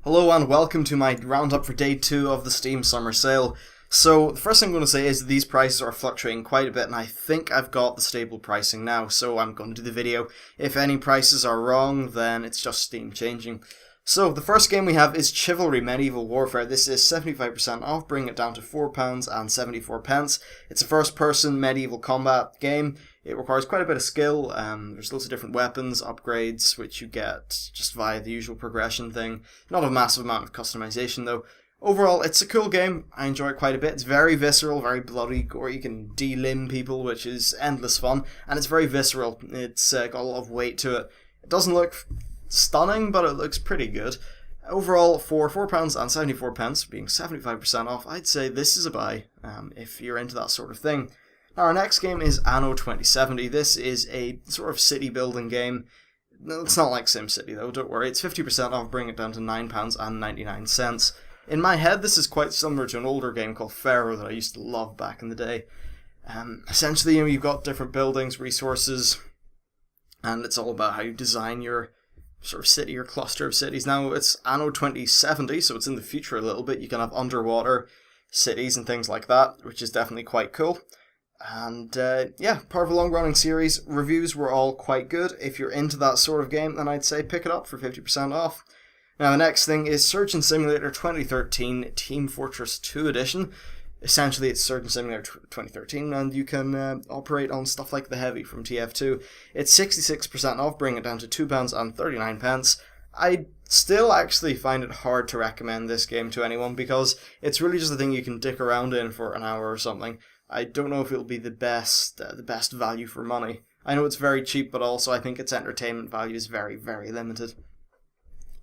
Hello and welcome to my roundup for day 2 of the Steam Summer Sale. So the first thing I'm going to say is that these prices are fluctuating quite a bit, and I think I've got the stable pricing now, so I'm going to do the video. If any prices are wrong, then it's just Steam changing. So the first game we have is Chivalry Medieval Warfare. This is 75% off, bringing it down to £4.74. It's a first-person medieval combat game. It requires quite a bit of skill. There's lots of different weapons, upgrades, which you get just via the usual progression thing. Not a massive amount of customization though. Overall, it's a cool game. I enjoy it quite a bit. It's very visceral, very bloody, gory. You can de-limb people, which is endless fun. And it's very visceral. It's got a lot of weight to it. It doesn't look stunning, but it looks pretty good. Overall, for £4.74, being 75% off, I'd say this is a buy if you're into that sort of thing. Now, our next game is Anno 2070. This is a sort of city building game. No, it's not like SimCity though, don't worry. It's 50% off, bring it down to £9.99. In my head, this is quite similar to an older game called Pharaoh that I used to love back in the day. Essentially, you've got different buildings, resources, and it's all about how you design your sort of city or cluster of cities. Now, it's Anno 2070, so it's in the future a little bit. You can have underwater cities and things like that, which is definitely quite cool. And yeah, part of a long-running series. Reviews were all quite good. If you're into that sort of game, then I'd say pick it up for 50% off. Now, the next thing is Surgeon Simulator 2013 Team Fortress 2 Edition. Essentially, it's Surgeon Simulator 2013, and you can operate on stuff like the Heavy from TF2. It's 66% off, bringing it down to £2.39. I still actually find it hard to recommend this game to anyone, because it's really just a thing you can dick around in for an hour or something. I don't know if it'll be the best value for money. I know it's very cheap, but also I think its entertainment value is very, very limited.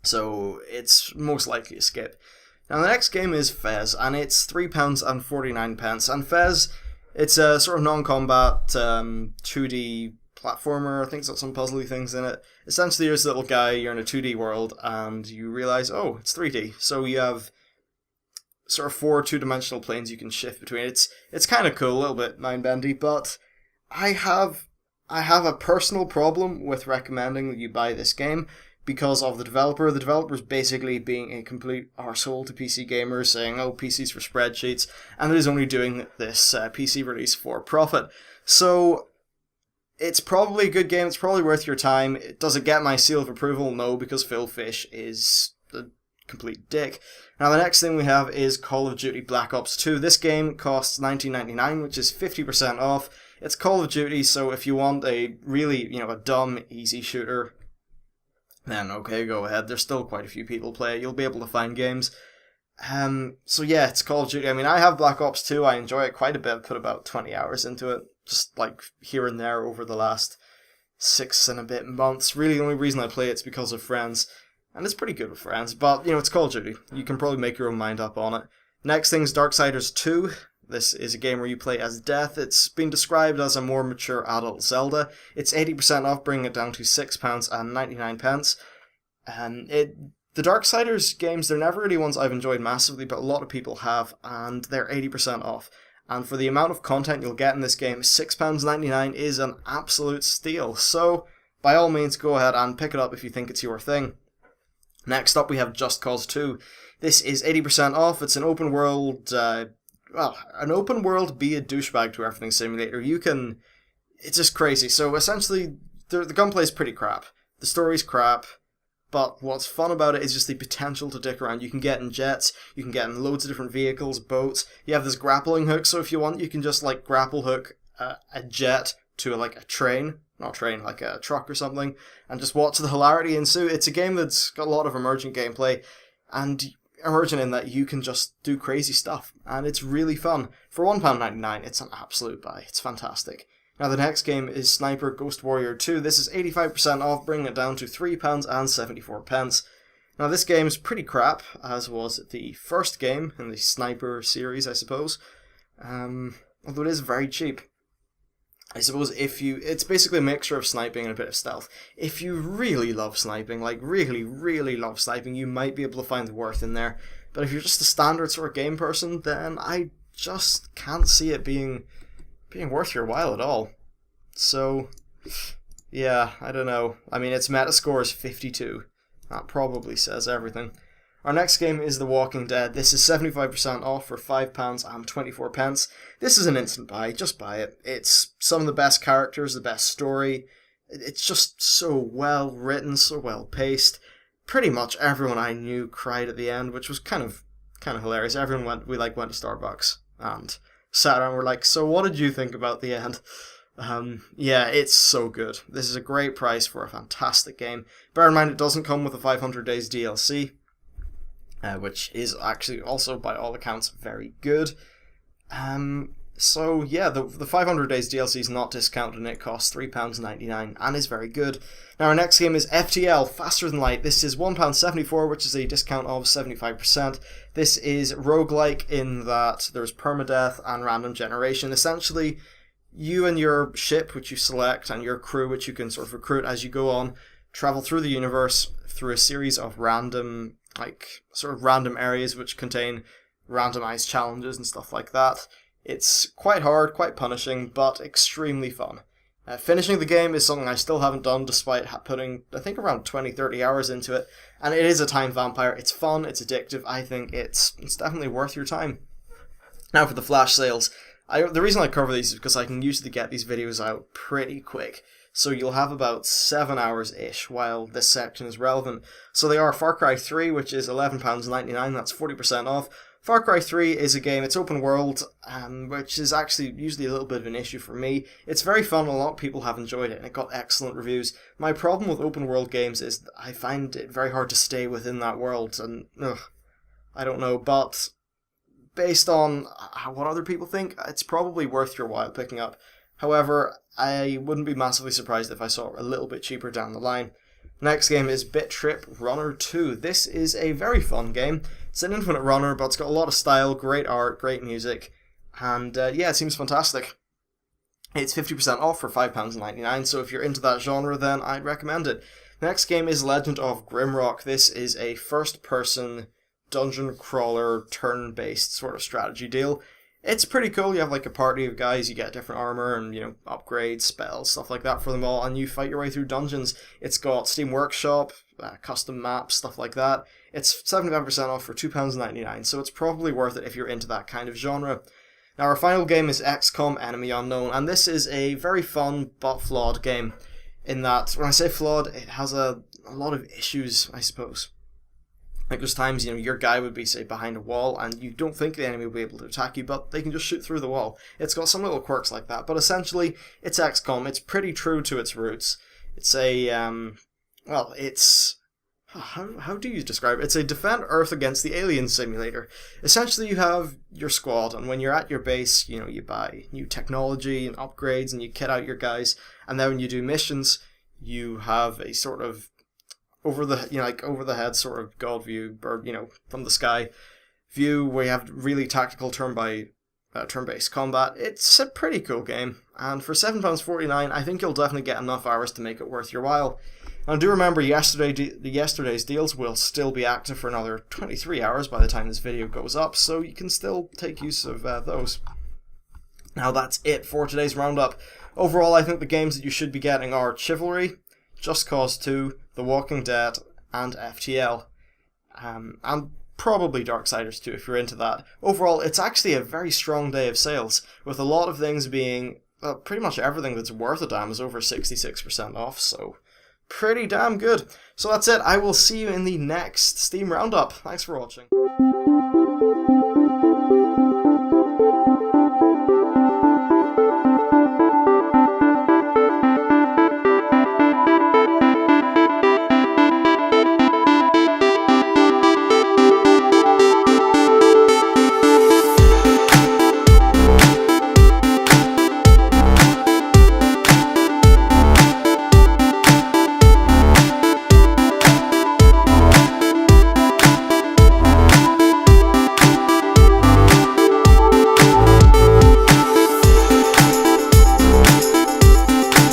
So it's most likely a skip. Now the next game is Fez, and it's £3.49. And Fez, it's a sort of non-combat 2D platformer. I think it's got some puzzly things in it. Essentially, you're this little guy, you're in a 2D world, and you realize, oh, it's 3D. So you have sort of 4 two-dimensional planes you can shift between. It's kind of cool, a little bit mind-bendy, but I have a personal problem with recommending that you buy this game because of the developer. The developer's basically being a complete arsehole to PC gamers, saying, oh, PC's for spreadsheets, and it is only doing this PC release for profit. So it's probably a good game, it's probably worth your time. Does it get my seal of approval? No, because Phil Fish is a complete dick. Now the next thing we have is Call of Duty Black Ops 2. This game costs $19.99, which is 50% off. It's Call of Duty, so if you want a really, a dumb, easy shooter, then okay, go ahead. There's still quite a few people play it. You'll be able to find games. So yeah, it's Call of Duty. I mean, I have Black Ops 2. I enjoy it quite a bit. I've put about 20 hours into it, just like here and there over the last 6 and a bit months. Really, the only reason I play it's because of friends. And it's pretty good with friends, but, it's Call of Duty. You can probably make your own mind up on it. Next thing's Darksiders 2. This is a game where you play as Death. It's been described as a more mature adult Zelda. It's 80% off, bringing it down to £6.99. The Darksiders games, they're never really ones I've enjoyed massively, but a lot of people have, and they're 80% off. And for the amount of content you'll get in this game, £6.99 is an absolute steal. So, by all means, go ahead and pick it up if you think it's your thing. Next up, we have Just Cause 2. This is 80% off. It's an open world, an open world be a douchebag to everything simulator. It's just crazy. So essentially, the gunplay is pretty crap. The story's crap, but what's fun about it is just the potential to dick around. You can get in jets, you can get in loads of different vehicles, boats. You have this grappling hook, so if you want, you can just grapple hook a jet to a train. Not train, like a truck or something, and just watch the hilarity ensue. It's a game that's got a lot of emergent gameplay, and emergent in that you can just do crazy stuff, and it's really fun. For £1.99, it's an absolute buy. It's fantastic. Now the next game is Sniper Ghost Warrior 2. This is 85% off, bringing it down to £3.74. Now this game is pretty crap, as was the first game in the Sniper series, I suppose, although it is very cheap. I suppose it's basically a mixture of sniping and a bit of stealth. If you really love sniping, really, really love sniping, you might be able to find the worth in there. But if you're just a standard sort of game person, then I just can't see it being worth your while at all. So, yeah, I don't know. I mean, its Metascore is 52. That probably says everything. Our next game is The Walking Dead. This is 75% off for £5.24. This is an instant buy, just buy it. It's some of the best characters, the best story. It's just so well written, so well paced. Pretty much everyone I knew cried at the end, which was kind of hilarious. Everyone went to Starbucks and sat around and were like, so what did you think about the end? Yeah, it's so good. This is a great price for a fantastic game. Bear in mind, it doesn't come with a 500 days DLC, which is actually also, by all accounts, very good. So yeah, the 500 days DLC is not discounted and it costs £3.99 and is very good. Now our next game is FTL, Faster Than Light. This is £1.74, which is a discount of 75%. This is roguelike in that there's permadeath and random generation. Essentially, you and your ship, which you select, and your crew, which you can sort of recruit as you go on, travel through the universe through a series of random areas which contain randomized challenges and stuff like that. It's quite hard, quite punishing, but extremely fun. Finishing the game is something I still haven't done despite putting, I think, around 20-30 hours into it, and it is a time vampire. It's fun, it's addictive. I think it's definitely worth your time. Now for the flash sales. The reason I cover these is because I can usually get these videos out pretty quick. So you'll have about 7 hours-ish while this section is relevant. So they are Far Cry 3, which is £11.99, that's 40% off. Far Cry 3 is a game, it's open world, which is actually usually a little bit of an issue for me. It's very fun, a lot of people have enjoyed it, and it got excellent reviews. My problem with open world games is that I find it very hard to stay within that world, and I don't know, but based on what other people think, it's probably worth your while picking up. However, I wouldn't be massively surprised if I saw it a little bit cheaper down the line. Next game is BIT.TRIP Runner 2. This is a very fun game. It's an infinite runner, but it's got a lot of style, great art, great music, and yeah, it seems fantastic. It's 50% off for £5.99, so if you're into that genre, then I'd recommend it. Next game is Legend of Grimrock. This is a first-person dungeon crawler, turn-based sort of strategy deal. It's pretty cool. You have like a party of guys, you get different armor and, upgrades, spells, stuff like that for them all, and you fight your way through dungeons. It's got Steam Workshop, custom maps, stuff like that. It's 75% off for £2.99, so it's probably worth it if you're into that kind of genre. Now our final game is XCOM Enemy Unknown, and this is a very fun but flawed game, in that, when I say flawed, it has a lot of issues, I suppose. Like there's times, your guy would be, say, behind a wall and you don't think the enemy will be able to attack you, but they can just shoot through the wall. It's got some little quirks like that, but essentially, it's XCOM. It's pretty true to its roots. It's a, how do you describe it? It's a defend Earth against the alien simulator. Essentially, you have your squad, and when you're at your base, you buy new technology and upgrades, and you kit out your guys, and then when you do missions, you have a sort of over the head sort of god view, or from the sky view, where you have really tactical turn-based combat. It's a pretty cool game, and for £7.49, I think you'll definitely get enough hours to make it worth your while. And do remember, yesterday's deals will still be active for another 23 hours by the time this video goes up, so you can still take use of those. Now that's it for today's roundup. Overall, I think the games that you should be getting are Chivalry, Just Cause 2, The Walking Dead, and FTL. And probably Darksiders 2 if you're into that. Overall, it's actually a very strong day of sales, with a lot of things being, pretty much everything that's worth a damn is over 66% off, so pretty damn good. So that's it, I will see you in the next Steam Roundup. Thanks for watching.